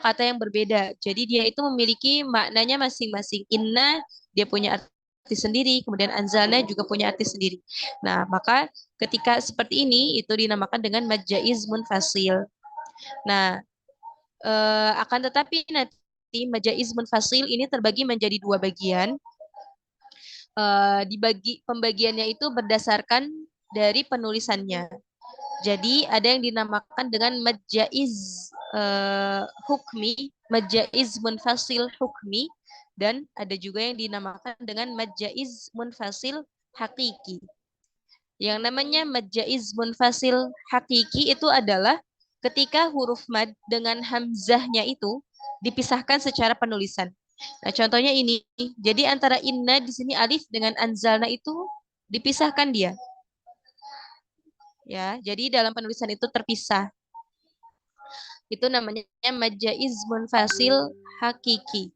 kata yang berbeda. Jadi dia itu memiliki maknanya masing-masing. Inna dia punya arti sendiri, kemudian anzalna juga punya arti sendiri. Nah, maka ketika seperti ini itu dinamakan dengan mad jaiz munfasil. Nah, akan tetapi nanti mad jaiz munfasil ini terbagi menjadi dua bagian. Dibagi pembagiannya itu berdasarkan dari penulisannya. Jadi ada yang dinamakan dengan mad jaiz hukmi, mad jaiz munfasil hukmi, dan ada juga yang dinamakan dengan mad jaiz munfasil hakiki. Yang namanya mad jaiz munfasil hakiki itu adalah ketika huruf mad dengan hamzahnya itu dipisahkan secara penulisan. Nah, contohnya ini. Jadi antara inna di sini alif dengan anzalna itu dipisahkan dia. Ya, jadi dalam penulisan itu terpisah. Itu namanya mad jaiz munfasil hakiki.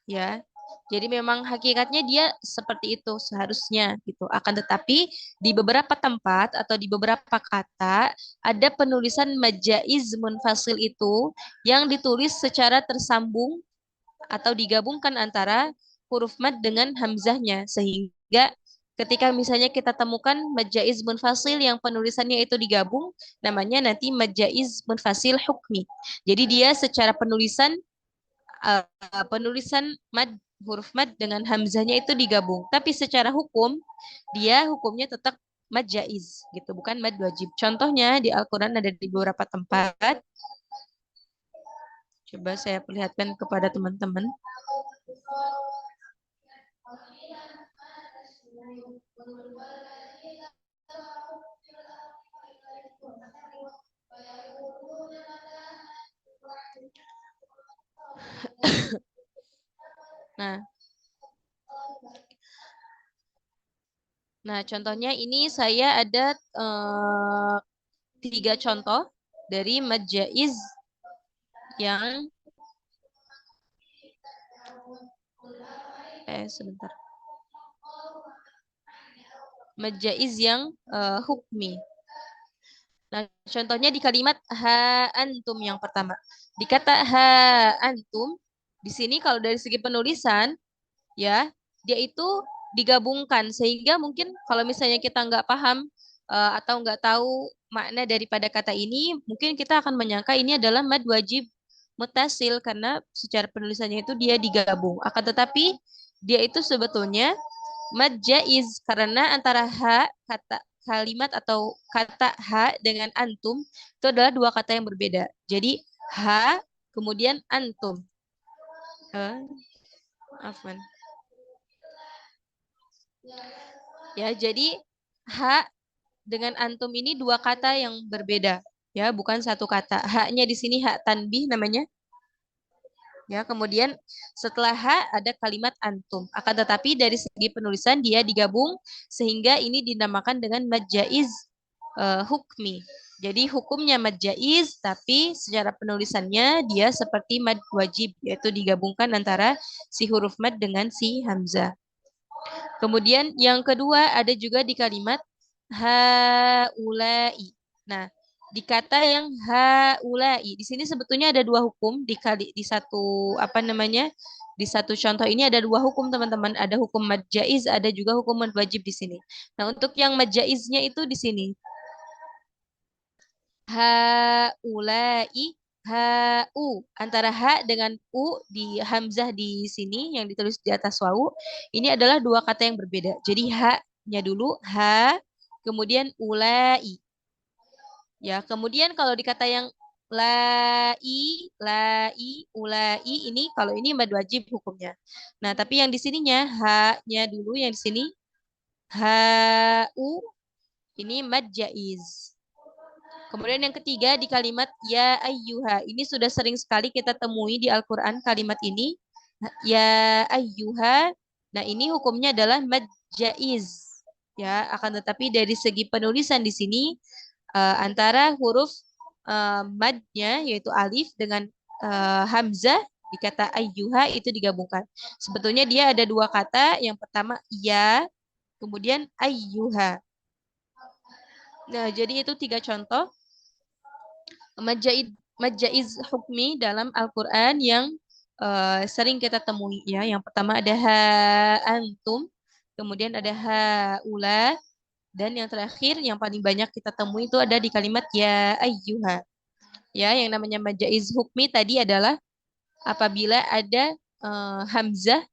Ya. Jadi memang hakikatnya dia seperti itu seharusnya gitu. Akan tetapi di beberapa tempat atau di beberapa kata ada penulisan mad jaiz munfasil itu yang ditulis secara tersambung atau digabungkan antara huruf mad dengan hamzahnya sehingga ketika misalnya kita temukan mad jaiz munfasil yang penulisannya itu digabung namanya nanti mad jaiz munfasil hukmi. Jadi dia secara penulisan penulisan mad huruf mad dengan hamzahnya itu digabung. Tapi secara hukum dia hukumnya tetap mad jaiz gitu, bukan mad wajib. Contohnya di Al-Qur'an ada di beberapa tempat. Coba saya perlihatkan kepada teman-teman. Nah, contohnya ini saya ada 3 contoh dari mad jaiz yang sebentar. Mad jaiz yang hukmi. Nah, contohnya di kalimat ha antum yang pertama. Di kata ha antum, di sini kalau dari segi penulisan, ya, dia itu digabungkan sehingga mungkin kalau misalnya kita nggak paham atau nggak tahu makna daripada kata ini, mungkin kita akan menyangka ini adalah mad wajib mutasil karena secara penulisannya itu dia digabung. Akan tetapi dia itu sebetulnya mad jaiz karena antara kata kalimat atau kata ha dengan antum itu adalah dua kata yang berbeda. Jadi ha kemudian antum. Afwan. Ya, jadi ha dengan antum ini dua kata yang berbeda, ya, bukan satu kata. Haknya di sini hak tanbih namanya. Ya, kemudian setelah ha ada kalimat antum. Akan tetapi dari segi penulisan dia digabung sehingga ini dinamakan dengan mad jaiz hukmi. Jadi hukumnya mad jaiz tapi secara penulisannya dia seperti mad wajib yaitu digabungkan antara si huruf mad dengan si hamzah. Kemudian yang kedua ada juga di kalimat haulai. Nah, di kata yang haulai di sini sebetulnya ada dua hukum di satu apa namanya? Di satu contoh ini ada dua hukum teman-teman, ada hukum mad jaiz, ada juga hukum mad wajib di sini. Nah, untuk yang mad jaiznya itu di sini haulai antara ha dengan u di hamzah di sini yang ditulis di atas wawu ini adalah dua kata yang berbeda. Jadi ha-nya dulu ha kemudian ulai. Ya, kemudian kalau di kata yang ulai ini kalau ini mad wajib hukumnya. Nah, tapi yang di sininya ha-nya dulu yang di sini ha u ini mad jaiz. Kemudian yang ketiga di kalimat ya ayyuha. Ini sudah sering sekali kita temui di Al-Quran kalimat ini. Ya ayyuha. Nah ini hukumnya adalah mad jaiz. Ya, akan tetapi dari segi penulisan di sini antara huruf madnya yaitu alif dengan hamzah di kata ayyuha itu digabungkan. Sebetulnya dia ada dua kata. Yang pertama ya, kemudian ayyuha. Nah, jadi itu tiga contoh mad jaiz hukmi dalam Al-Qur'an yang sering kita temui ya. Yang pertama ada ha antum, kemudian ada haula, dan yang terakhir yang paling banyak kita temui itu ada di kalimat ya ayyuha. Ya, yang namanya mad jaiz hukmi tadi adalah apabila ada hamzah,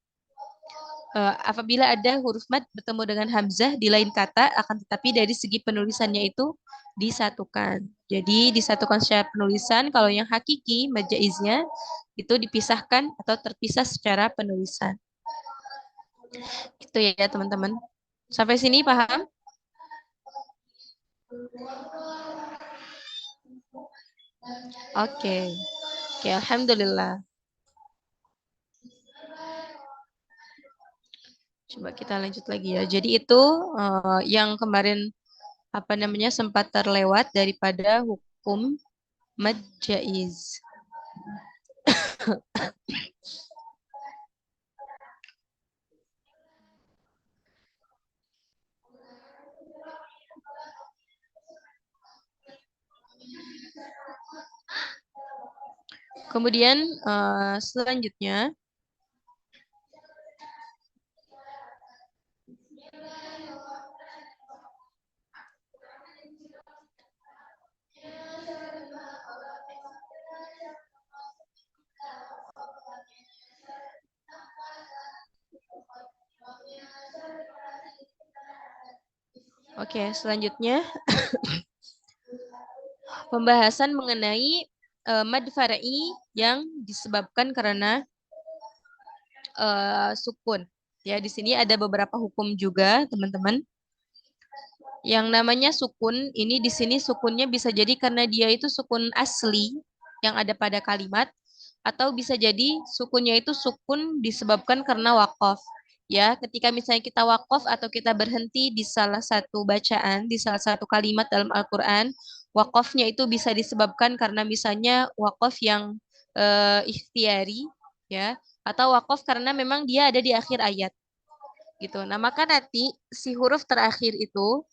apabila ada huruf mad bertemu dengan hamzah di lain kata, akan tetapi dari segi penulisannya itu disatukan. Jadi disatukan secara penulisan. Kalau yang hakiki mad jaiznya itu dipisahkan atau terpisah secara penulisan. Itu ya teman-teman. Sampai sini paham? Oke. Oke, alhamdulillah. Coba kita lanjut lagi ya. Jadi itu yang kemarin apa namanya sempat terlewat daripada hukum mad jaiz. Kemudian selanjutnya selanjutnya pembahasan mengenai mad far'i yang disebabkan karena sukun. Ya, di sini ada beberapa hukum juga, teman-teman. Yang namanya sukun, ini di sini sukunnya bisa jadi karena dia itu sukun asli yang ada pada kalimat, atau bisa jadi sukunnya itu sukun disebabkan karena wakof. Ya, ketika misalnya kita wakof atau kita berhenti di salah satu bacaan, di salah satu kalimat dalam Al-Quran, wakofnya itu bisa disebabkan karena misalnya wakof yang ikhtiari, ya, atau wakof karena memang dia ada di akhir ayat, gitu. Nah, maka nanti si huruf terakhir itu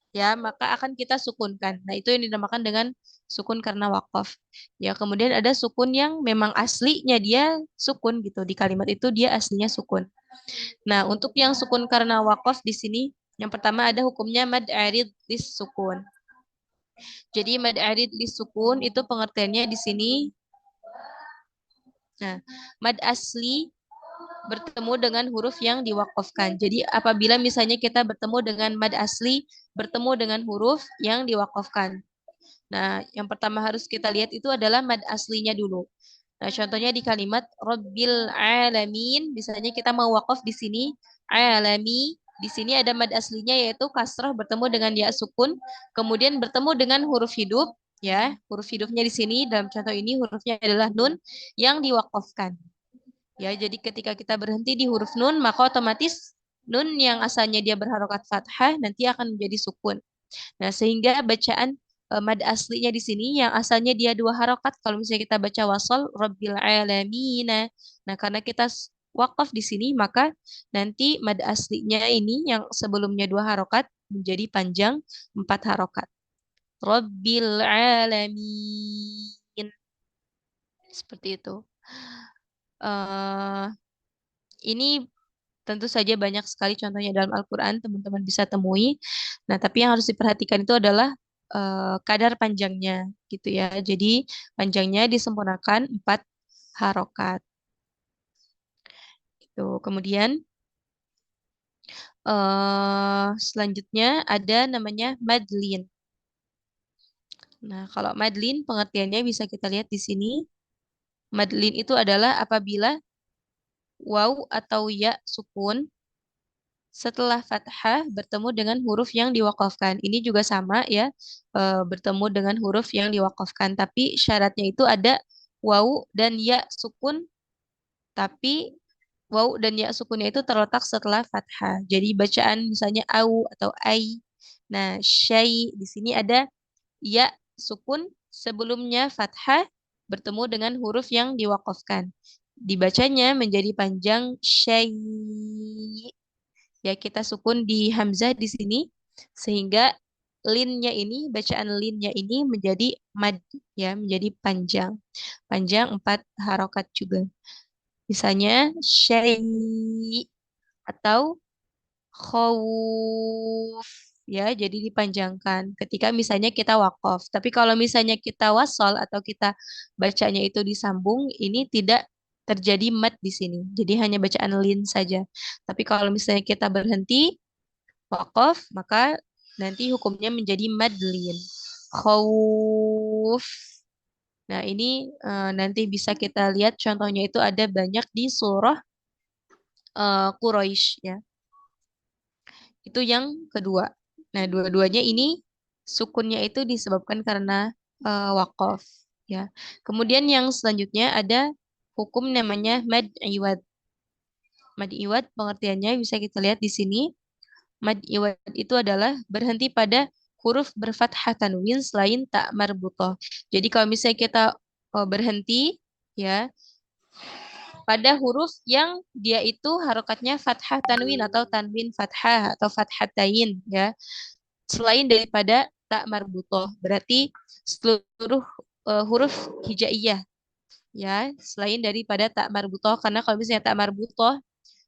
ya maka akan kita sukunkan. Nah, itu yang dinamakan dengan sukun karena wakaf. Ya, kemudian ada sukun yang memang aslinya dia sukun gitu. Di kalimat itu dia aslinya sukun. Nah, untuk yang sukun karena wakaf di sini yang pertama ada hukumnya mad arid lis sukun. Jadi mad arid lis sukun itu pengertiannya di sini. Nah, mad asli bertemu dengan huruf yang diwakafkan. Jadi apabila misalnya kita bertemu dengan mad asli, bertemu dengan huruf yang diwakafkan. Nah, yang pertama harus kita lihat itu adalah mad aslinya dulu. Nah, contohnya di kalimat Rabbil alamin, misalnya kita mau wakaf di sini alami, di sini ada mad aslinya yaitu kasrah bertemu dengan ya sukun, kemudian bertemu dengan huruf hidup, ya. Huruf hidupnya di sini dalam contoh ini hurufnya adalah nun yang diwakafkan. Ya, jadi ketika kita berhenti di huruf nun, maka otomatis nun yang asalnya dia berharokat fathah nanti akan menjadi sukun. Nah, sehingga bacaan mad aslinya di sini yang asalnya dia dua harokat, kalau misalnya kita baca wasol Rabbil alamina. Nah, karena kita wakaf di sini, maka nanti mad aslinya ini yang sebelumnya dua harokat menjadi panjang empat harokat. Rabbil alamin. Seperti itu. Ini tentu saja banyak sekali contohnya dalam Al-Quran, teman-teman bisa temui. Nah, tapi yang harus diperhatikan itu adalah kadar panjangnya, gitu ya. Jadi, panjangnya disempurnakan 4 harokat. Itu. Kemudian, selanjutnya ada namanya madlin. Nah, kalau madlin pengertiannya bisa kita lihat di sini. Madlin itu adalah apabila waw atau ya sukun setelah fathah bertemu dengan huruf yang diwakafkan. Ini juga sama ya, bertemu dengan huruf yang diwakafkan. Tapi syaratnya itu ada waw dan ya sukun, tapi waw dan ya sukunnya itu terletak setelah fathah. Jadi bacaan misalnya au atau ai. Nah, syai di sini ada ya sukun sebelumnya fathah bertemu dengan huruf yang diwakafkan. Dibacanya menjadi panjang syai. Ya, kita sukun di hamzah di sini sehingga linnya ini, bacaan linnya ini menjadi mad, ya, menjadi panjang. Panjang 4 harokat juga. Misalnya syai atau khawuf, ya, jadi dipanjangkan ketika misalnya kita wakaf. Tapi kalau misalnya kita wasol atau kita bacanya itu disambung, ini tidak terjadi mad di sini. Jadi hanya bacaan lin saja. Tapi kalau misalnya kita berhenti wakaf, maka nanti hukumnya menjadi mad lin. Khawuf. Nah, ini nanti bisa kita lihat contohnya itu ada banyak di surah Quraisy, ya. Itu yang kedua. Nah, dua-duanya ini sukunnya itu disebabkan karena waqaf, ya. Kemudian yang selanjutnya ada hukum namanya mad iwad. Mad iwad pengertiannya bisa kita lihat di sini. Mad iwad itu adalah berhenti pada huruf berfathah tanwin selain tak marbutah. Jadi kalau misalnya kita berhenti, ya, pada huruf yang dia itu harokatnya fathah tanwin atau tanwin fathah atau fathatain, ya, selain daripada tak marbutoh, berarti seluruh huruf hijaiyah, ya, selain daripada tak marbutoh, karena kalau misalnya tak marbutoh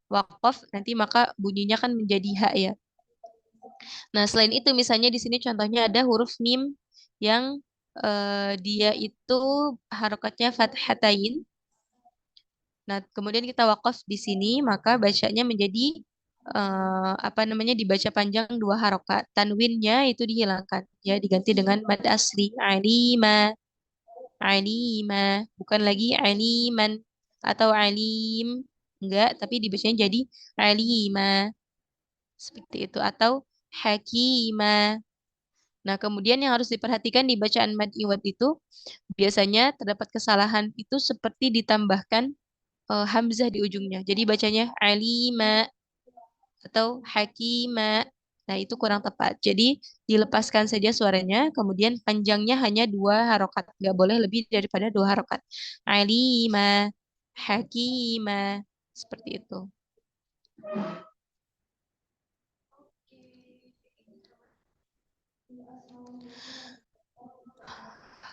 wakaf nanti maka bunyinya kan menjadi hak, ya. Nah, selain itu misalnya di sini contohnya ada huruf mim yang dia itu harokatnya fathatain. Nah, kemudian kita wakaf di sini, maka bacanya menjadi apa namanya, dibaca panjang 2 harokat. Tanwinnya itu dihilangkan, ya, diganti dengan mad asli. Alima, alima, bukan lagi aliman atau alim, enggak, tapi dibacanya jadi alima, seperti itu, atau hakima. Nah, kemudian yang harus diperhatikan di bacaan mad iwad itu biasanya terdapat kesalahan itu seperti ditambahkan hamzah di ujungnya. Jadi bacanya alima atau hakima. Nah, itu kurang tepat. Jadi dilepaskan saja suaranya, kemudian panjangnya hanya 2 harokat. Nggak boleh lebih daripada 2 harokat. Alima, hakima, seperti itu.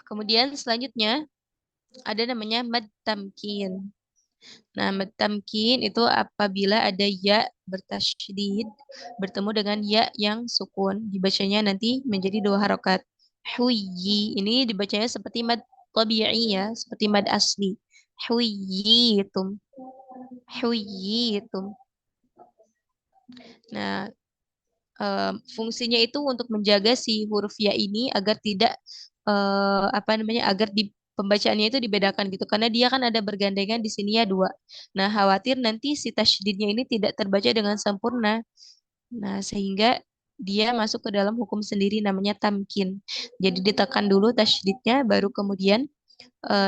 Kemudian selanjutnya ada namanya mad tamkin. Nah, mad tamkin itu apabila ada ya bertasydid bertemu dengan ya yang sukun, dibacanya nanti menjadi 2 harokat. Huyi, ini dibacanya seperti mad tabi'i, ya, seperti mad asli. Huyitum, huyitum. Nah, fungsinya itu untuk menjaga si huruf ya ini agar tidak apa namanya, agar di pembacaannya itu dibedakan gitu, karena dia kan ada bergandengan di sini, ya, 2. Nah, khawatir nanti si tasydidnya ini tidak terbaca dengan sempurna. Nah, sehingga dia masuk ke dalam hukum sendiri namanya tamkin. Jadi ditekan dulu tasydidnya, baru kemudian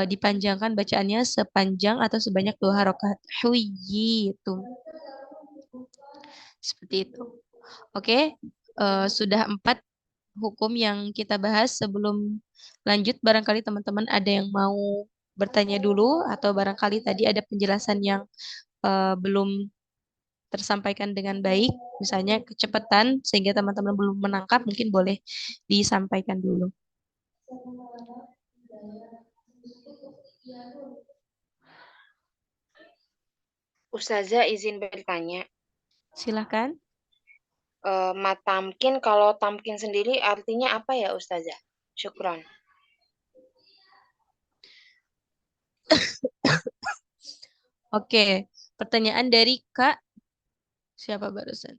dipanjangkan bacaannya sepanjang atau sebanyak 2 harokat. Huyi itu. Seperti itu. Oke, sudah 4 hukum yang kita bahas. Sebelum lanjut, barangkali teman-teman ada yang mau bertanya dulu, atau barangkali tadi ada penjelasan yang belum tersampaikan dengan baik, misalnya kecepatan sehingga teman-teman belum menangkap, mungkin boleh disampaikan dulu. Ustazah izin bertanya. Silakan. Matamkin, kalau tamkin sendiri artinya apa ya Ustazah? Syukron. Oke, pertanyaan dari Kak siapa barusan?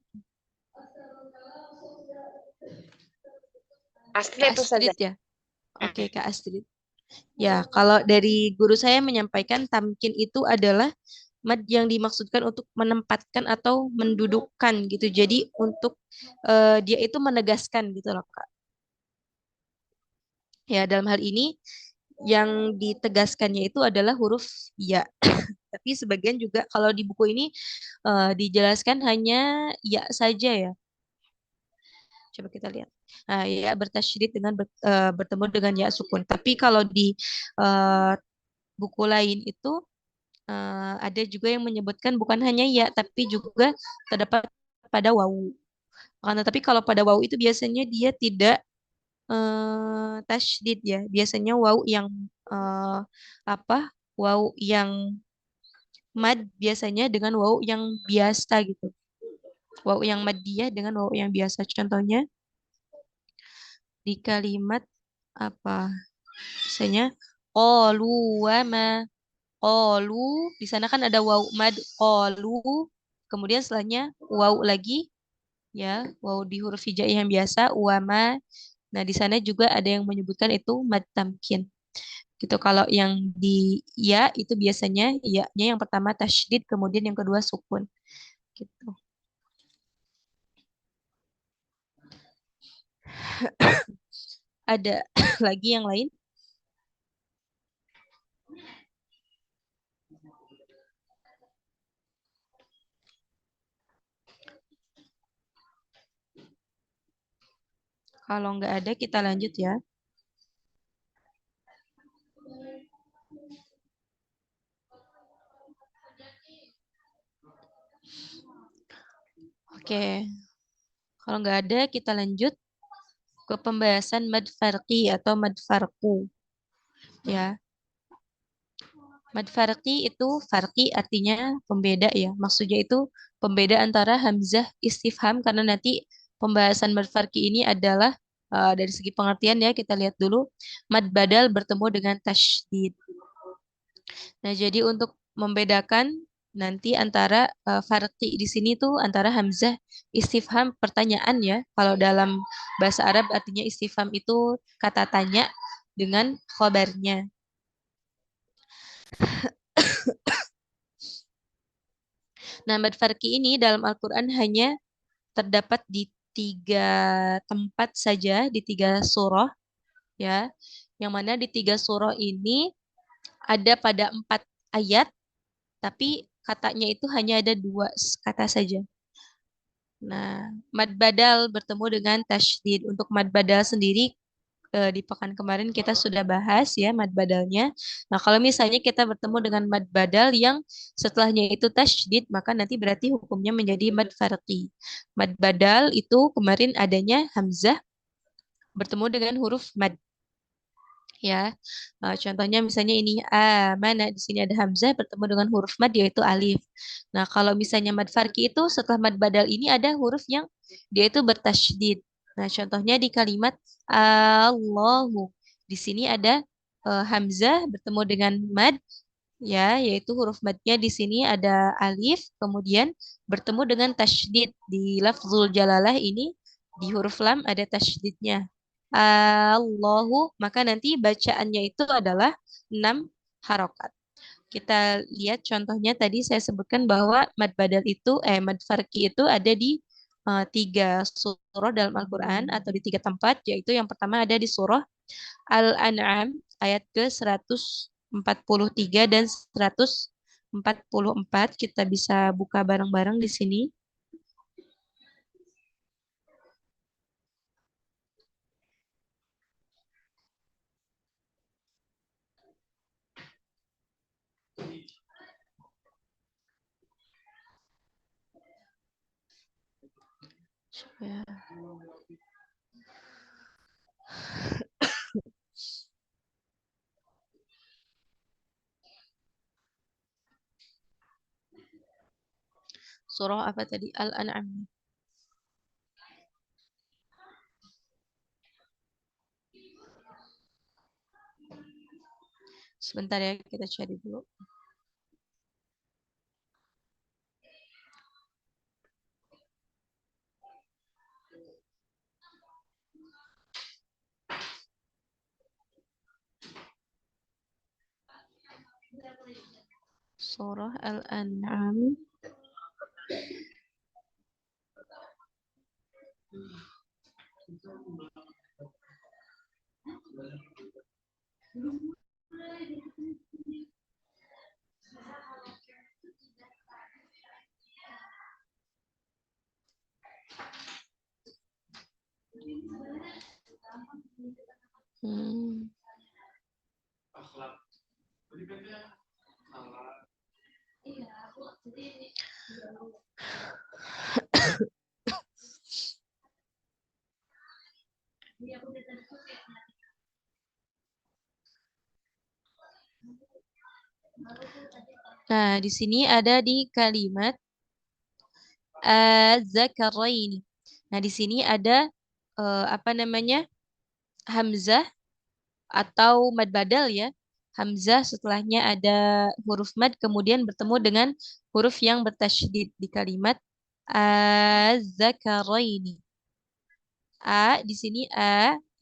Kak Astrid Astrid, Ustazah. ya. Oke, Kak Astrid. Ya, kalau dari guru saya menyampaikan tamkin itu adalah mad yang dimaksudkan untuk menempatkan atau mendudukkan gitu. Jadi untuk dia itu menegaskan gitu loh, Kak. Ya, dalam hal ini yang ditegaskannya itu adalah huruf ya. Tapi sebagian juga kalau di buku ini dijelaskan hanya ya saja, ya. Coba kita lihat. Nah, ya bertasydid dengan bertemu dengan ya sukun. Tapi kalau di eh, buku lain itu ada juga yang menyebutkan bukan hanya ya, tapi juga terdapat pada wawu. Akan tetapi kalau pada waw itu biasanya dia tidak tasydid ya. Biasanya waw yang apa? Waw yang mad biasanya dengan waw yang biasa gitu. Waw yang maddiyah dengan waw yang biasa. Contohnya di kalimat apa? Misalnya qalu wa ma. Qalu di sana kan ada waw mad qalu. Kemudian setelahnya waw lagi ya, waw di huruf hijaiyah yang biasa wa ma. Nah, di sana juga ada yang menyebutkan itu mad tamkin. Gitu. Kalau yang di ya itu biasanya ya-nya yang pertama tasydid, kemudian yang kedua sukun. Gitu. Ada lagi yang lain? Kalau nggak ada, kita lanjut ya. Oke, kalau nggak ada, kita lanjut ke pembahasan mad farqi atau mad farqu. Ya, mad farqi itu farqi artinya pembeda ya. Maksudnya itu pembeda antara hamzah istifham karena nanti pembahasan mad farqi ini adalah dari segi pengertian ya kita lihat dulu mad badal bertemu dengan tasydid. Nah, jadi untuk membedakan nanti antara farqi di sini tuh antara hamzah istifham pertanyaan ya. Kalau dalam bahasa Arab artinya istifham itu kata tanya dengan khobarnya. Nah, mad farqi ini dalam Al-Quran hanya terdapat di 3 tempat saja, di 3 surah ya. Yang mana di 3 surah ini ada pada 4 ayat, tapi katanya itu hanya ada 2 kata saja. Nah, mad badal bertemu dengan tasydid. Untuk mad badal sendiri di pekan kemarin kita sudah bahas ya mad badalnya. Nah, kalau misalnya kita bertemu dengan mad badal yang setelahnya itu tasydid, maka nanti berarti hukumnya menjadi mad farqi. Mad badal itu kemarin adanya hamzah bertemu dengan huruf mad ya. Contohnya misalnya ini mana di sini ada hamzah bertemu dengan huruf mad yaitu alif. Nah, kalau misalnya mad farqi itu setelah mad badal ini ada huruf yang dia itu bertasydid. Nah, contohnya di kalimat Allahu. Di sini ada hamzah bertemu dengan mad ya, yaitu huruf madnya di sini ada alif, kemudian bertemu dengan tasydid di lafzul jalalah ini di huruf lam ada tasydidnya. Allahu, maka nanti bacaannya itu adalah 6 harokat. Kita lihat contohnya tadi saya sebutkan bahwa mad badal itu, mad farqi itu ada di 3 surah dalam Al-Quran atau di 3 tempat, yaitu yang pertama ada di surah Al-An'am ayat ke 143 dan 144. Kita bisa buka bareng-bareng di sini. Ya. Surah apa tadi? Al-An'am. Sebentar ya, kita cari dulu. Surah Al-An'am. Hmm. Nah, di sini ada di kalimat az-zakaraini. Nah, di sini ada apa namanya? Hamzah atau mad badal ya. Hamzah setelahnya ada huruf mad kemudian bertemu dengan huruf yang bertasydid di kalimat az-zakaraini. Di sini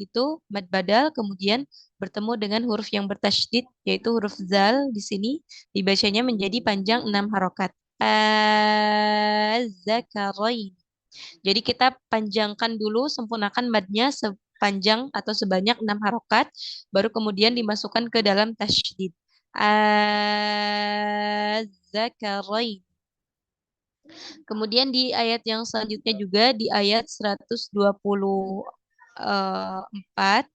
itu mad badal kemudian bertemu dengan huruf yang bertasydid yaitu huruf zal di sini dibacanya menjadi panjang 6 harokat. Az-zakarain. Jadi kita panjangkan dulu, sempurnakan madnya sepanjang atau sebanyak 6 harokat, baru kemudian dimasukkan ke dalam tasydid. Az-zakarain. Kemudian di ayat yang selanjutnya juga di ayat 124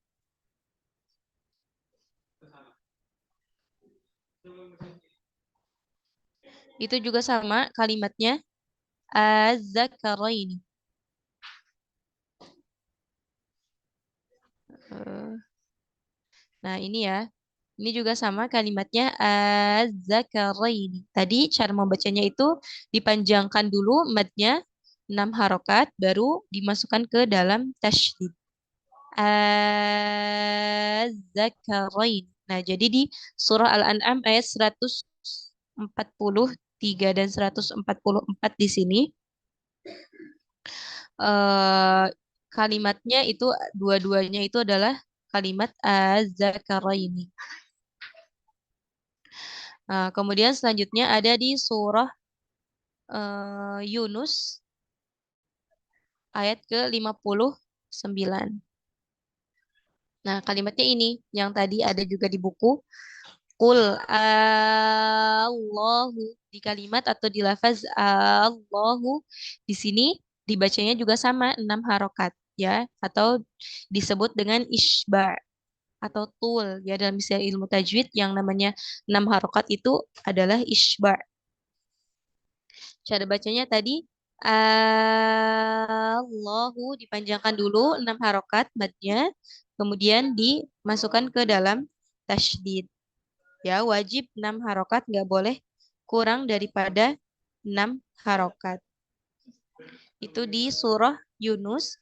itu juga sama kalimatnya az-zakarain. Eh, Nah, ini ya. Ini juga sama kalimatnya az-zakaraini. Tadi cara membacanya itu dipanjangkan dulu madnya 6 harokat baru dimasukkan ke dalam tasydid. Az-zakarain. Nah, jadi di surah Al-An'am ayat 143 dan 144 di sini eh, kalimatnya itu dua-duanya itu adalah kalimat az-zakaraini. Nah, kemudian selanjutnya ada di surah Yunus ayat ke-59. Nah, kalimatnya ini yang tadi ada juga di buku. Qul Allahu di kalimat atau di lafaz Allahu di sini dibacanya juga sama 6 harokat ya atau disebut dengan isba atau tul ya dalam istilah ilmu tajwid yang namanya 6 harokat itu adalah isba. Cara bacanya tadi Allahu dipanjangkan dulu 6 harokat madnya, kemudian dimasukkan ke dalam tasydid. Ya, wajib 6 harokat, nggak boleh kurang daripada 6 harokat. Itu di surah Yunus.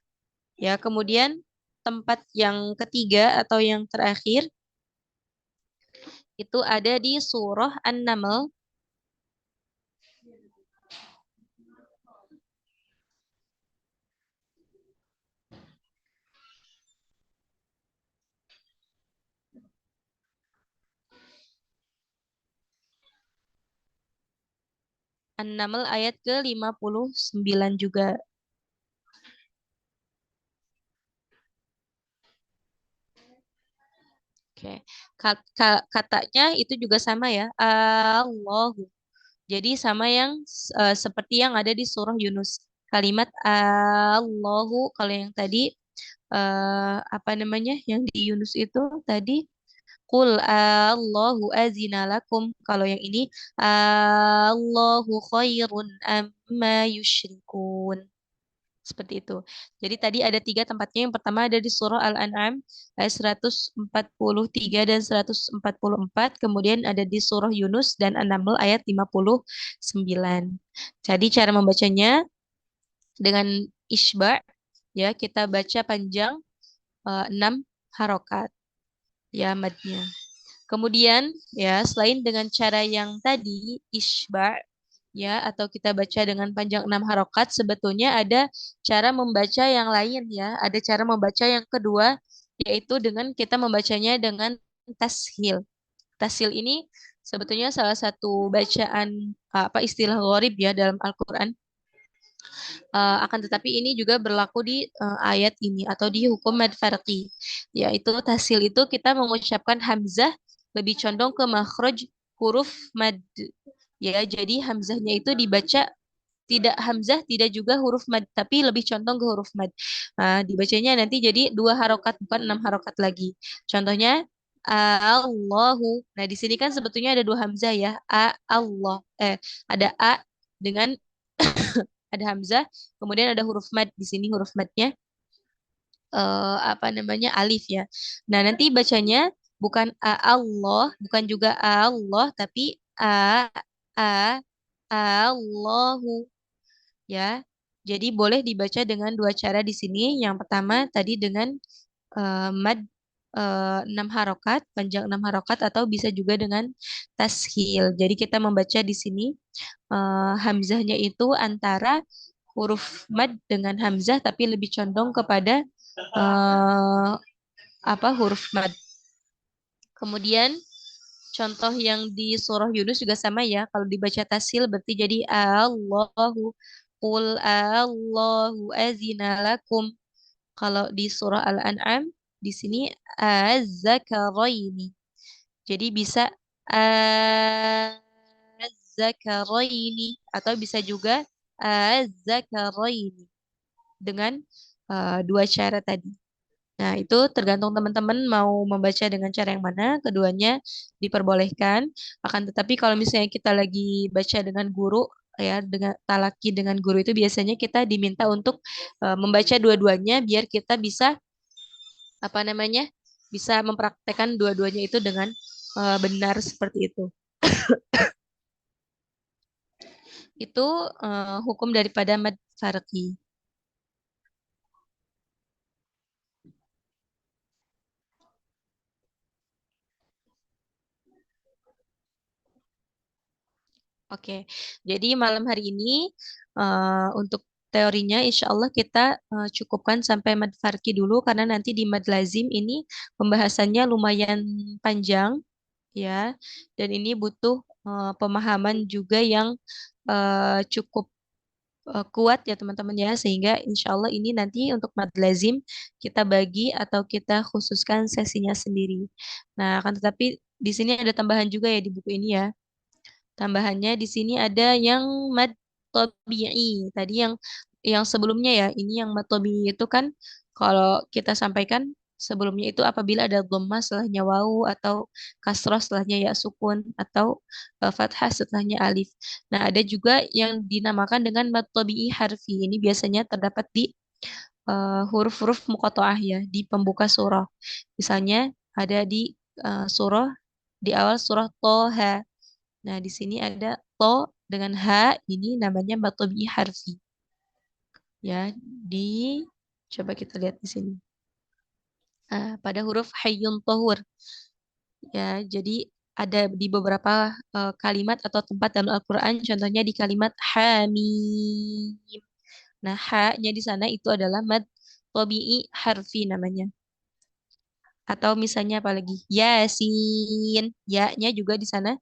Ya, kemudian tempat yang ketiga atau yang terakhir itu ada di surah An-Naml. An-Naml ayat ke-59 juga. Oke. Katanya itu juga sama ya. Allahu. Jadi sama yang seperti yang ada di surah Yunus. Kalimat Allahu kalau yang tadi apa namanya? Yang di Yunus itu tadi Qul Allahu azina lakum. Kalau yang ini Allahu khairun amma yusyrikun. Seperti itu. Jadi tadi ada tiga tempatnya. Yang pertama ada di surah Al-An'am ayat 143 dan 144. Kemudian ada di surah Yunus dan An-Naml ayat 59. Jadi cara membacanya dengan isba ya kita baca panjang 6 harokat ya madnya. Kemudian ya selain dengan cara yang tadi isba ya atau kita baca dengan panjang 6 harokat sebetulnya ada cara membaca yang lain ya ada cara membaca yang kedua yaitu dengan kita membacanya dengan tashil ini sebetulnya salah satu bacaan apa istilah gharib ya dalam Al-Quran. Akan tetapi ini juga berlaku di ayat ini atau di hukum mad farqi yaitu tashil itu kita mengucapkan hamzah lebih condong ke makhraj huruf mad ya jadi hamzahnya itu dibaca tidak hamzah, tidak juga huruf mad, tapi lebih condong ke huruf mad. Nah, dibacanya nanti jadi 2 harokat, bukan 6 harokat lagi. Contohnya, Allahu. Nah, di sini kan sebetulnya ada 2 hamzah ya. Allah. Ada A dengan ada hamzah, kemudian ada huruf mad. Di sini huruf madnya apa namanya alif ya. Nah, nanti bacanya bukan Allah, bukan juga Allah, tapi A A, Allahu. Ya, jadi boleh dibaca dengan dua cara di sini. Yang pertama tadi dengan mad 6 harokat, panjang 6 harokat, atau bisa juga dengan tashil. Jadi kita membaca di sini hamzahnya itu antara huruf mad dengan hamzah, tapi lebih condong kepada eh, apa huruf mad. Kemudian contoh yang di surah Yunus juga sama ya. Kalau dibaca tasil berarti jadi Allahu qul Allahu azina lakum. Kalau di surah Al-An'am di sini az-zakaraini. Jadi bisa az-zakaraini atau bisa juga az-zakaraini dengan dua cara tadi. Nah, itu tergantung teman-teman mau membaca dengan cara yang mana. Keduanya diperbolehkan. Akan tetapi kalau misalnya kita lagi baca dengan guru, ya, dengan talaki dengan guru itu biasanya kita diminta untuk membaca dua-duanya biar kita bisa apa namanya, bisa mempraktekkan dua-duanya itu dengan benar seperti itu. Itu hukum daripada mad farqi. Oke, jadi malam hari ini untuk teorinya insya Allah kita cukupkan sampai mad farki dulu karena nanti di mad lazim ini pembahasannya lumayan panjang ya, dan ini butuh pemahaman juga yang cukup kuat ya teman-teman ya, sehingga insya Allah ini nanti untuk mad lazim kita bagi atau kita khususkan sesinya sendiri. Nah, akan tetapi di sini ada tambahan juga ya di buku ini ya. Tambahannya di sini ada yang mad tabi'i. Tadi yang sebelumnya ya, ini yang mad tabi'i itu kan kalau kita sampaikan sebelumnya itu apabila ada dhammah setelahnya wawu atau kasrah setelahnya ya sukun atau fathah setelahnya alif. Nah, ada juga yang dinamakan dengan mad tabi'i harfi. Ini biasanya terdapat di huruf-huruf muqatta'ah ya, di pembuka surah. Misalnya ada di surah di awal surah Toha. Nah, di sini ada to dengan h, ini namanya matobi harfi. Ya, di coba kita lihat di sini. Pada huruf hayyun tohur. Ya, jadi ada di beberapa kalimat atau tempat dalam Al-Quran, contohnya di kalimat hamim. Nah, ha-nya di sana itu adalah mad tobi'i harfi namanya. Atau misalnya apalagi yasin, ya-nya juga di sana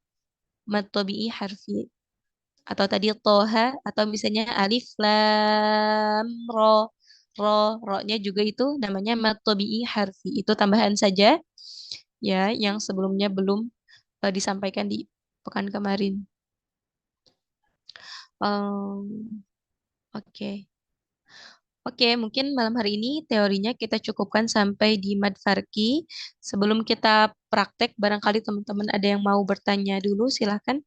mad tobi'i harfi. Atau tadi toha atau misalnya alif lam ro, ro-nya juga itu namanya mad tabi'i harfi, itu tambahan saja ya yang sebelumnya belum disampaikan di pekan kemarin. Oke. Oke, mungkin malam hari ini teorinya kita cukupkan sampai di mad farki. Sebelum kita praktek, barangkali teman-teman ada yang mau bertanya dulu, silahkan.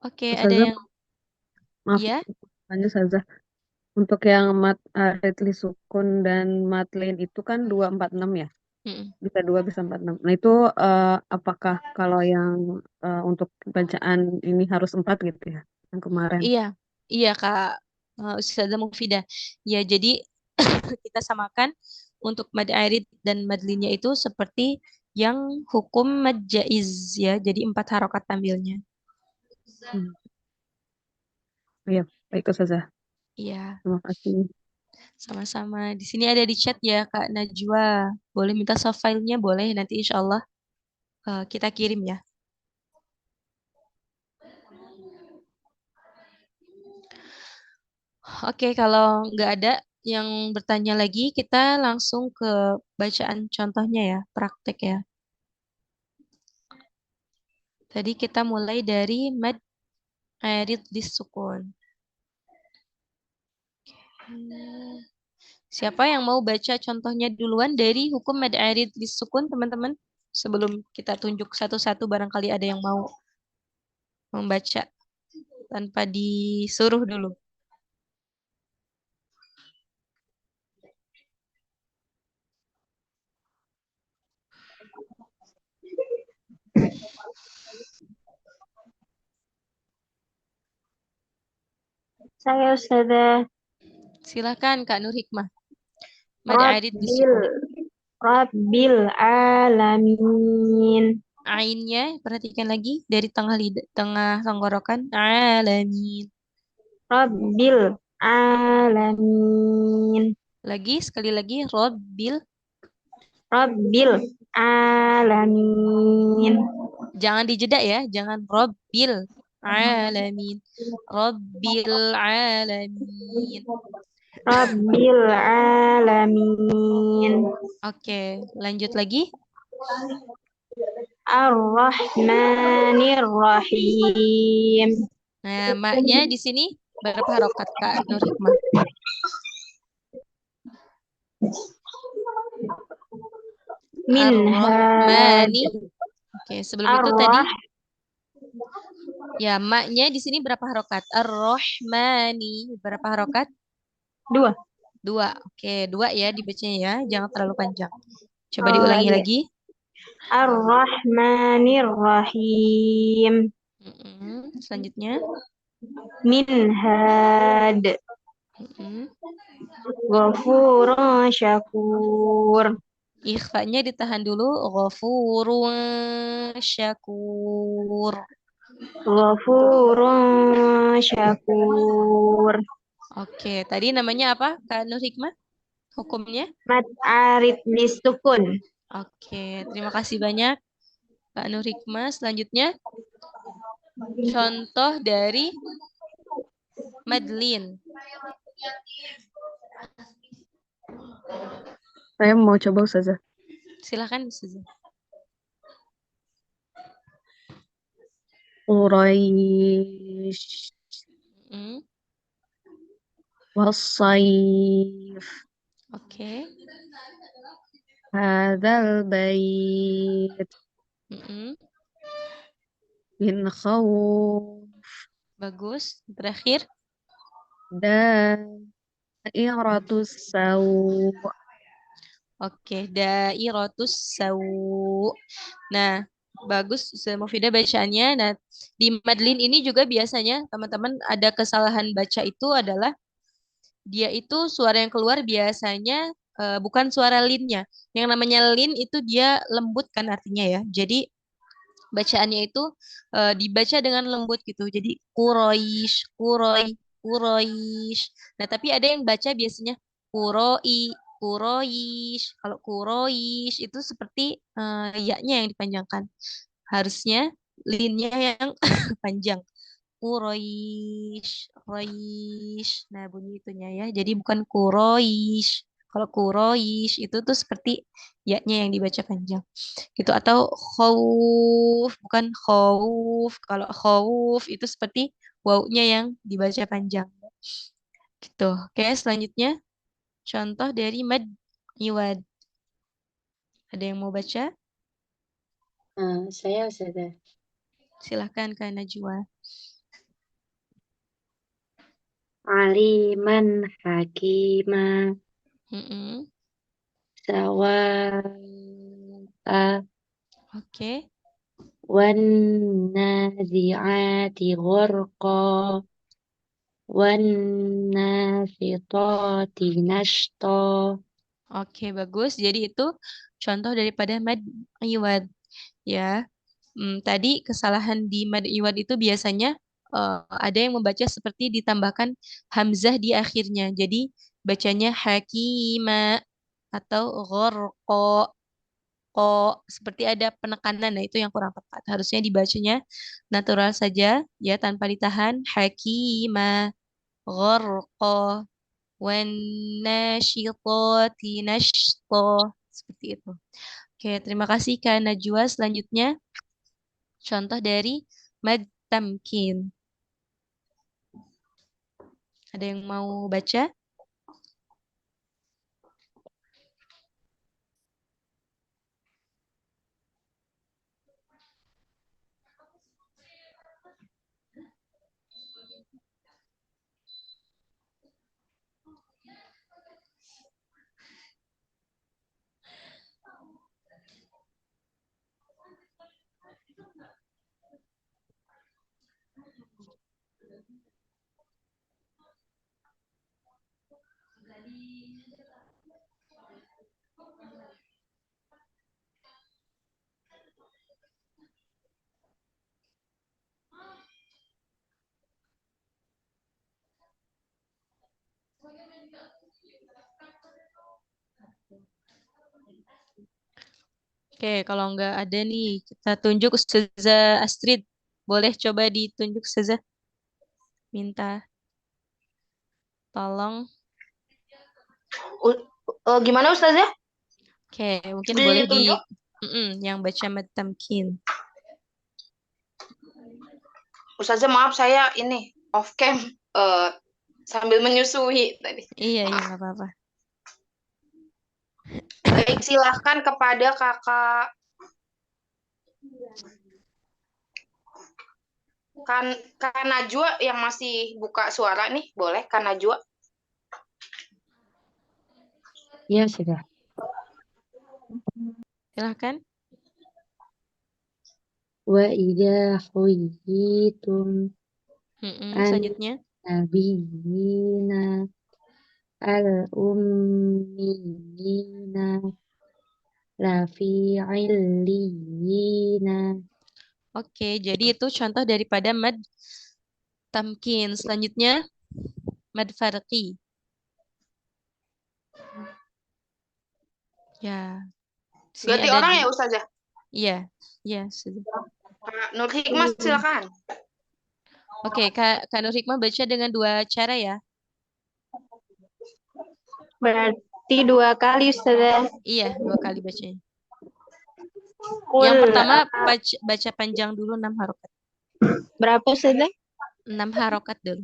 Oke, ada Ustazah, yang maaf ya? tanya Ustazah. Untuk yang mat Redli Sukun dan Matlin itu kan 246 ya? Mm-mm. Bisa 2 bisa 46. Nah itu apakah kalau yang untuk bacaan ini harus 4 gitu ya? Yang kemarin. Iya, iya Kak Ustazah Mufidah. Ya, jadi kita samakan untuk mad arid dan mad linya itu seperti yang hukum mad jaiz ya. Jadi 4 harokat tampilnya. Hmm. Iya, baik Ustazah. Iya, Terima kasih. sama-sama. Di sini ada di chat ya Kak Najwa. Boleh minta soft file-nya, boleh nanti insya Allah kita kirim ya. Oke, kalau nggak ada yang bertanya lagi, kita langsung ke bacaan contohnya ya, praktek ya. Tadi kita mulai dari mad arid disukun. Siapa yang mau baca contohnya duluan dari hukum mad arid disukun, teman-teman? Sebelum kita tunjuk satu-satu, barangkali ada yang mau membaca tanpa disuruh dulu. Saya Ustazah. Silakan Kak Nur Hikmah. Mad arid Rabbil disukun. Rabbil alamin. Ainnya perhatikan lagi dari tengah tenggorokan. Alamin. Rabbil alamin. Lagi sekali lagi Rabbil. Rabbil alamin. Jangan dijeda ya, jangan Rabbil alamin. Rabbil alamin. Rabbil alamin. Oke, lanjut lagi. Ar-Rahmanir Rahim. Nah, maknya di sini berapa harokat Kak Nur Hikmah? Minha Ar-Rahmani. Oke, sebelum itu tadi Ar-Rah ya maknya di sini berapa harokat? Ar-Rahmani berapa harokat? dua. Dua. Oke, dua ya dibacanya ya, jangan terlalu panjang. Coba Oh diulangi iya. lagi. Ar-Rahmanir Rahim. Selanjutnya. Minhad. Ghafurun syakur. Ikhfanya ditahan dulu. Ghafurun syakur. Ghafurun syakur. Oke, tadi namanya apa Kak Nur Hikmah? Hukumnya? Mad arid disukun. Oke, terima kasih banyak Kak Nur Hikmah. Selanjutnya, contoh dari Madlin. Saya mau coba Ustazah. Silahkan, Ustazah. Quraisy Mm, wassaif Oke. hadzal bait Mm-mm. min khawf Bagus. Terakhir. dairatus saw. Oke, dairatus sawu. Nah, bagus Ustazah Mufidah bacaannya. Nah, di Madlin ini juga biasanya teman-teman ada kesalahan baca itu adalah dia itu suara yang keluar biasanya bukan suara linnya. Yang namanya lin itu dia lembut kan artinya ya. Jadi bacaannya itu dibaca dengan lembut gitu. Jadi Quraisy, Quraisy. Nah, tapi ada yang baca biasanya Quraisy. Kalau Quraisy itu seperti ya-nya yang dipanjangkan. Harusnya linnya yang panjang. Quraisy, Quraisy. Nah, bunyi itunya ya. Jadi bukan Quraisy. Kalau Quraisy itu tuh seperti ya-nya yang dibaca panjang. Gitu atau khauf, bukan khauf. Kalau khauf itu seperti wawunya yang dibaca panjang. Gitu. Oke, selanjutnya contoh dari mad iwad. Ada yang mau baca? Saya Ustazah. Silahkan Kak Najwa. Aliman hakima Mm-mm. sawa'a Oke. wan nazi'ati gharqa wan nasitati nashta. Oke, bagus. Jadi itu contoh daripada mad iwad ya. Tadi kesalahan di mad iwad itu biasanya ada yang membaca seperti ditambahkan hamzah di akhirnya. Jadi bacanya hakima atau ghorqo ko seperti ada penekanan. Nah, itu yang kurang tepat. Harusnya dibacanya natural saja ya tanpa ditahan. Hakima ghorqo wan nasyitati nashto. Seperti itu. Oke, terima kasih Kak Najwa. Selanjutnya contoh dari mad tamkin. Ada yang mau baca? Oke, kalau nggak ada nih, kita tunjuk Ustazah Astrid. Boleh coba ditunjuk Ustazah? Minta tolong. Gimana Ustazah? Oke, mungkin boleh Ditunjuk? yang baca mad tamkin. Ustazah maaf saya ini off cam sambil menyusui tadi. Iya, Maaf. nggak apa-apa. Baik, silahkan kepada kakak Kak Najwa yang masih buka suara nih, boleh Kak Najwa? Ya, sudah. Silahkan. Wa idza khuyyitum an Selanjutnya. nabiyina al ummiyina la fi illiyina. Oke, jadi itu contoh daripada mad tamkin. Selanjutnya, mad farqi. Ya, di sini Ganti ada orang ya Ustazah? Iya, iya, sudah. Kak Nur Hikmah silakan. Oke, Kak Nur Hikmah baca dengan dua cara ya. Berarti 2 kali Ustazah. Iya, dua kali bacanya. Qul Yang pertama baca panjang dulu 6 harokat. berapa Ustazah? 6 harokat dulu.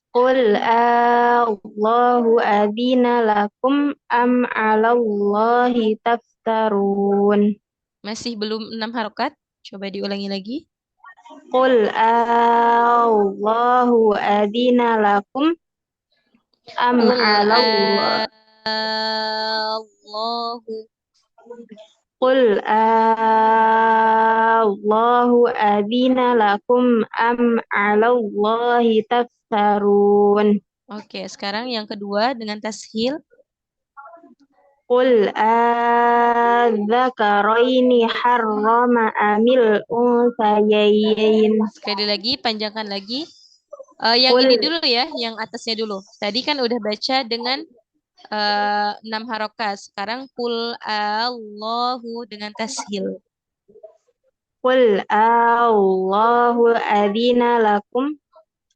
Qul Allahu adina lakum am 'alallahi taftarun. Masih belum 6 harokat? Coba diulangi lagi. Qul Allahu adina lakum am Qul 'alallahi Allahu. Qul Allahu adina lakum am 'alallahi taftarun. Oke, sekarang yang kedua dengan tashil. Qul adzakaraini harrama amil unsayayn. Sekali lagi, panjangkan lagi. Yang Qul ini dulu ya, yang atasnya dulu. Tadi kan udah baca dengan 6 harokat. Sekarang Qul Allahu dengan tashil. Qul Allahu adzina lakum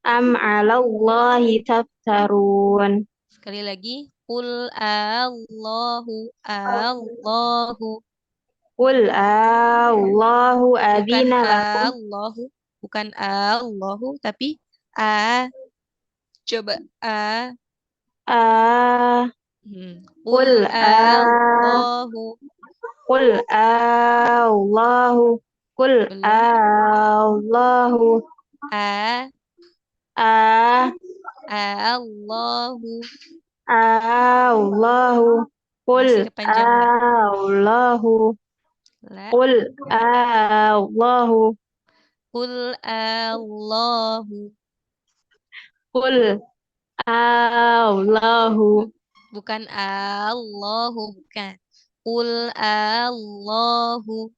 am 'alallahi taftarun. Sekali lagi, Qul Allahu Allahu. Qul Allahu adzina lakum. Bukan Allahu, tapi A. Coba A. Qul Qul Allahu. Qul Allahu. Qul Allahu. A. Allahu. Allahu. Qul Masih kepanjangan. Allahu. La. Qul Allahu. Qul Allahu. Qul Allahu. Bukan Allahu, bukan. Qul Allahu.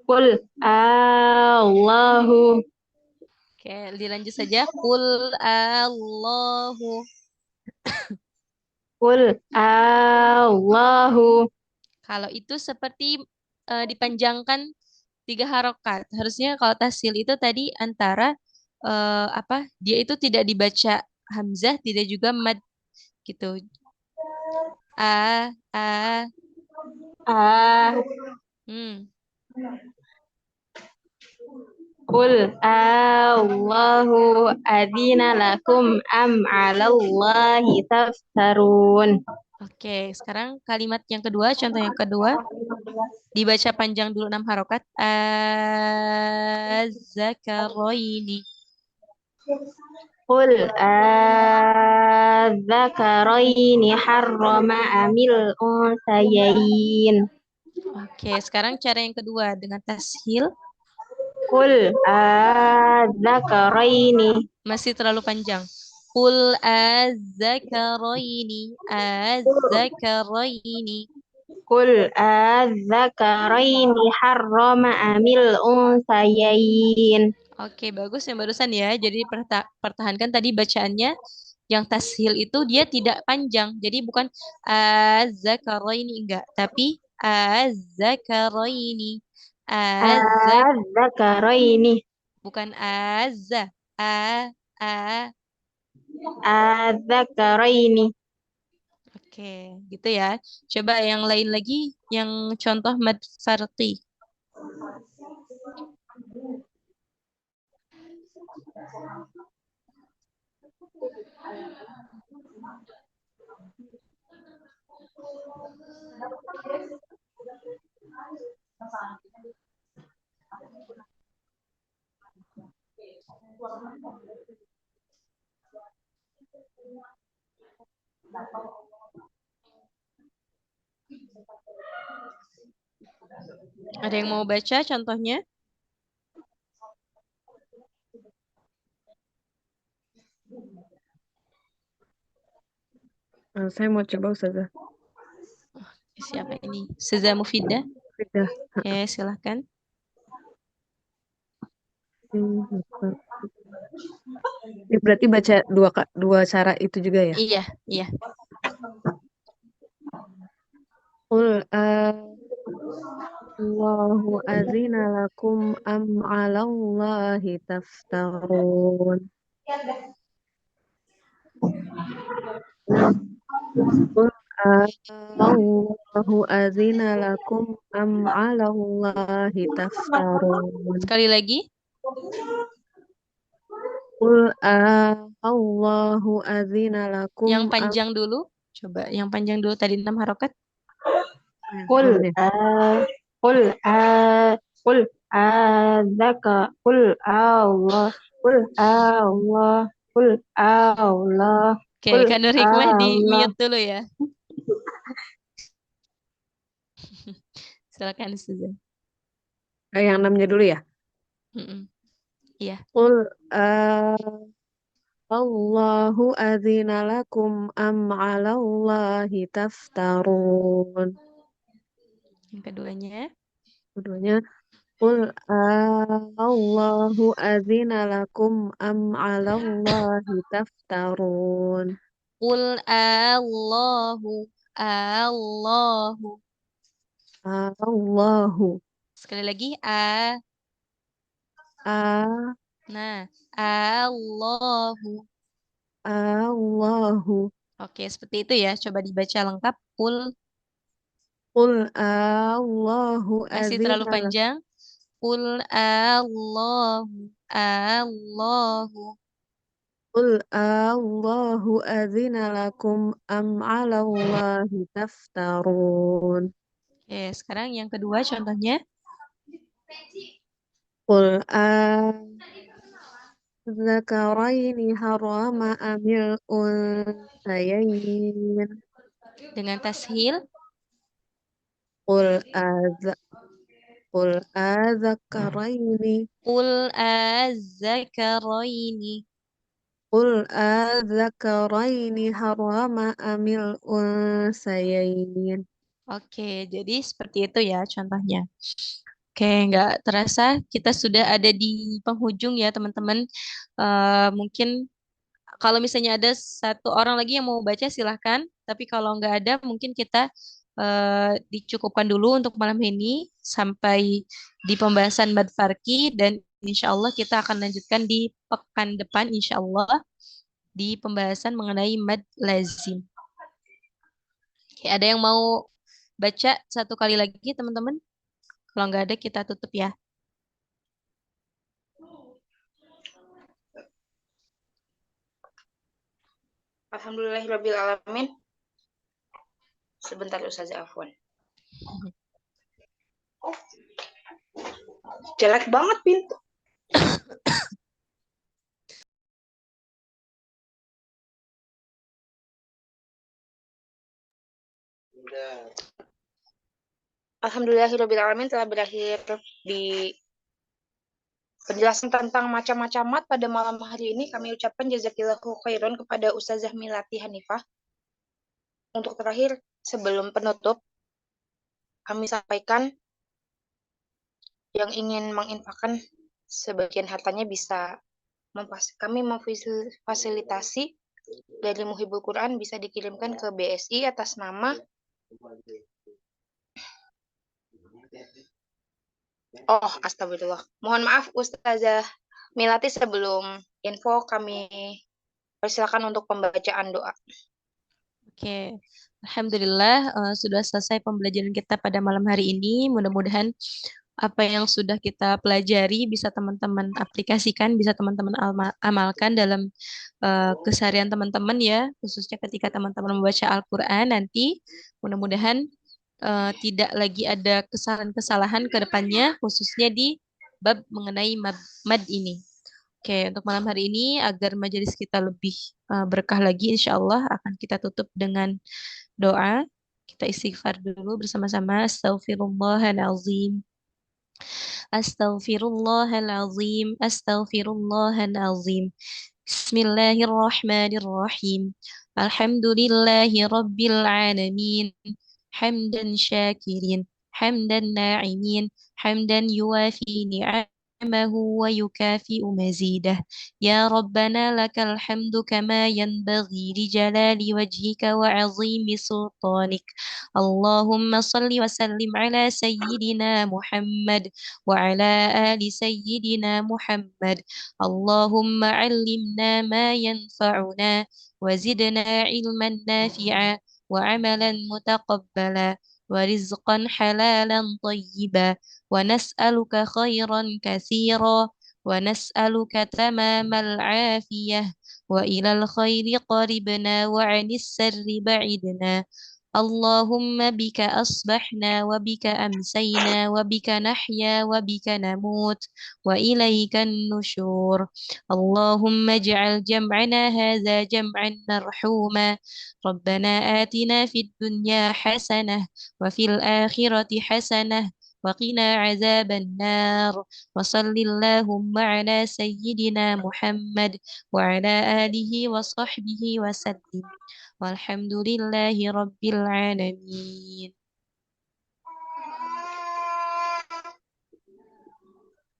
Qul Allahu. Oke, dilanjut saja. Qul Allahu. Qul Allahu. Kalau itu seperti dipanjangkan 3 harokat. Harusnya kalau tasil itu tadi antara dia itu tidak dibaca hamzah, tidak juga mad gitu. A. Qul Allahu adzina lakum am 'alallahi taftarun. Oke, sekarang kalimat yang kedua, contoh yang kedua. Dibaca panjang dulu 6 harokat. Az-zakaraini. Qul adzakaraini harrama amil unsayayn. Oke, sekarang cara yang kedua dengan tashil. Qul adzakaraini. Masih terlalu panjang. Qul az-zakaraini az-zakaraini. Qul az-zakaraini harrama amil unsayain. Oke, bagus yang barusan ya. Jadi pertahankan tadi bacaannya. Yang tashil itu dia tidak panjang. Jadi bukan az-zakaraini enggak, tapi az-zakaraini. Az-zakaraini. Bukan azza. A a. Az-zakaraini. Oke, gitu ya. Coba yang lain lagi yang contoh mad farqi. Ada yang mau baca contohnya? Saya mau coba Ustazah. Siapa ini? Ustazah Mufidah? Sudah. Oke, silahkan. Ini berarti baca dua cara itu juga ya? Iya, iya. Qul Allahu azina lakum am 'alallahi taftarun. Qul Allahu azina lakum am 'alallahi taftarun. Sekali lagi. Qul Allahu azina lakum Yang panjang dulu. Coba yang panjang dulu tadi 6 harokat. Qul qul Allah Oke, kan Nur Hikmah di mute dulu ya. Silakan Ustazah. Yang 6-nya dulu ya? Iya. Qul Allahu azina lakum am 'alallahi taftarun. Yang keduanya. Keduanya Qul Allahu azina lakum am 'alallahi taftarun. Qul Allahu. Allahu. Sekali lagi Nah, Allahu. Oke, seperti itu ya. Coba dibaca lengkap. Qul Allahu masih azina terlalu panjang. Qul Allahu. Qul Allahu azina lakum am 'alallahi taftarun. Oke, sekarang yang kedua contohnya. Qul Zakaraini harama amil unsayain. Dengan tashil. Qul azakaraini. Qul az-zakaraini. Qul azakaraini harama amil unsayain. Oke, jadi seperti itu ya contohnya. Oke, nggak terasa kita sudah ada di penghujung ya teman-teman. Mungkin kalau misalnya ada satu orang lagi yang mau baca silahkan. Tapi kalau nggak ada mungkin kita dicukupkan dulu untuk malam ini sampai di pembahasan mad farqi dan insya Allah kita akan lanjutkan di pekan depan insya Allah di pembahasan mengenai mad lazim. Oke, ada yang mau baca satu kali lagi teman-teman? Kalau nggak ada kita tutup ya. Alhamdulillahirabbil alamin. Sebentar Ustazah Afwan. Jelek banget pintu. Alhamdulillahirabbil alamin telah berakhir di penjelasan tentang macam-macam mat pada malam hari ini kami ucapkan jazakillahu khairan kepada Ustazah Milati Hanifah. Untuk terakhir, sebelum penutup, kami sampaikan yang ingin menginfakkan sebagian hartanya bisa kami memfasilitasi dari Muhibul Quran bisa dikirimkan ke BSI atas nama astagfirullah. Mohon maaf Ustazah Milati, sebelum info kami persilakan untuk pembacaan doa. Oke, Alhamdulillah sudah selesai pembelajaran kita pada malam hari ini. Mudah-mudahan apa yang sudah kita pelajari bisa teman-teman aplikasikan, bisa teman-teman amalkan dalam keseharian teman-teman ya, khususnya ketika teman-teman membaca Al-Quran nanti. Mudah-mudahan tidak lagi ada kesalahan-kesalahan ke depannya, khususnya di bab mengenai mad ini. Oke, untuk malam hari ini agar majelis kita lebih berkah lagi, insya Allah akan kita tutup dengan doa. Kita istighfar dulu bersama-sama. Astaghfirullahalazim. Astaghfirullahalazim. Astaghfirullahalazim. Bismillahirrahmanirrahim. Alhamdulillahi rabbil alamin. Hamdan syakirin. Hamdan na'imin. Hamdan yuwafi ni'amahu wa yukafi'u mazidah. Ya Rabbana lakal hamdu kama yanbaghi li jalali wajhika wa azimi sultanik. Allahumma salli wa sallim ala sayyidina Muhammad wa ala ali sayyidina Muhammad. اللهم علمنا ما ينفعنا وزدنا علما نافعا وعملا متقبلا ورزقا حلالا طيبا ونسألك خيرا كثيرا ونسألك تمام العافية وإلى الخير قربنا وعن السر بعدنا اللهم بك أصبحنا وبك أمسينا وبك نحيا وبك نموت وإليك النشور اللهم اجعل جمعنا هذا جمعا مرحوما ربنا آتنا في الدنيا حسنة وفي الآخرة حسنة وقنا عذاب النار وصل اللهم على سيدنا محمد وعلى آله وصحبه وسلم والحمد لله رب العالمين.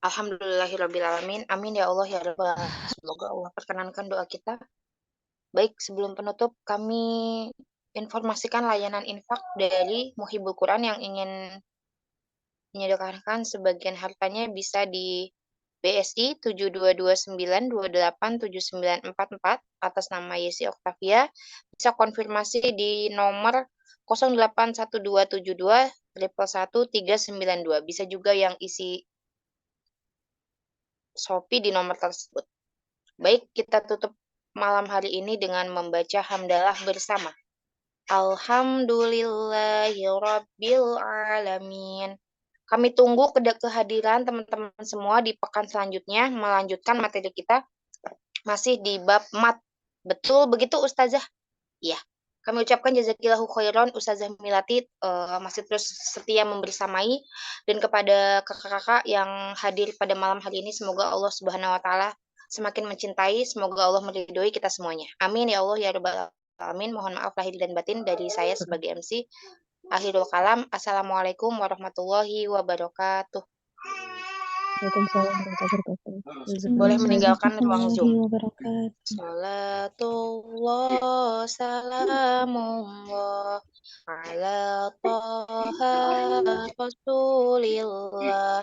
Alhamdulillahirrabbilalamin. Amin ya Allah ya Rabbal alamin. Semoga Allah perkenankan doa kita. Baik, sebelum penutup kami informasikan layanan infak dari Muhibul Quran yang ingin menyedekahkan sebagian hartanya bisa di BSI 7229287944 atas nama Yesi Oktavia. Bisa konfirmasi di nomor 081272 111392. Bisa juga yang isi Shopee di nomor tersebut. Baik, kita tutup malam hari ini dengan membaca hamdalah bersama. Alhamdulillahirabbil alamin. Kami tunggu kehadiran teman-teman semua di pekan selanjutnya melanjutkan materi kita masih di bab mat. Betul begitu Ustazah? Iya. Kami ucapkan jazakillahu khairan Ustazah Milati masih terus setia membersamai, dan kepada kakak-kakak yang hadir pada malam hari ini semoga Allah Subhanahu wa taala semakin mencintai, semoga Allah meridhoi kita semuanya. Amin ya Allah ya rabbal alamin. Mohon maaf lahir dan batin dari saya sebagai MC. Akhirul kalam. Assalamualaikum warahmatullahi wabarakatuh. Waalaikumsalam warahmatullahi wabarakatuh. Boleh meninggalkan ruang Zoom. wabarakatuh. Salatullah salamullah ala Taha Rasulillah